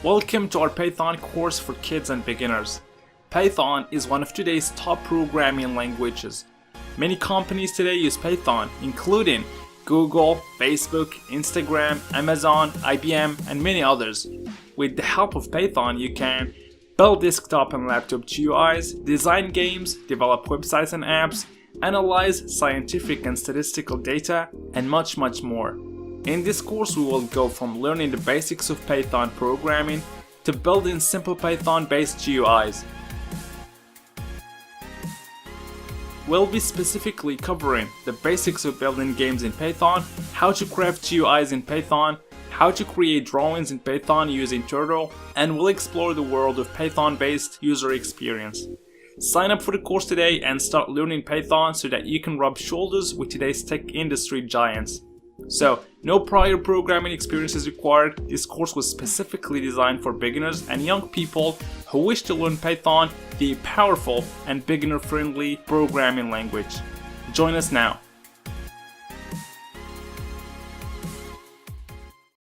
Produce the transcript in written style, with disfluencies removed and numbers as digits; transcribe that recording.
Welcome to our Python course for kids and beginners. Python is one of today's top programming languages. Many companies today use Python, including Google, Facebook, Instagram, Amazon, IBM, and many others. With the help of Python, you can build desktop and laptop GUIs, design games, develop websites and apps, analyze scientific and statistical data, and much more. In this course, we will go from learning the basics of Python programming to building simple Python-based GUIs. We'll be specifically covering the basics of building games in Python, how to craft GUIs in Python, how to create drawings in Python using Turtle, and we'll explore the world of Python-based user experience. Sign up for the course today and start learning Python so that you can rub shoulders with today's tech industry giants. So, no prior programming experience is required. This course was specifically designed for beginners and young people who wish to learn Python, the powerful and beginner-friendly programming language. Join us now.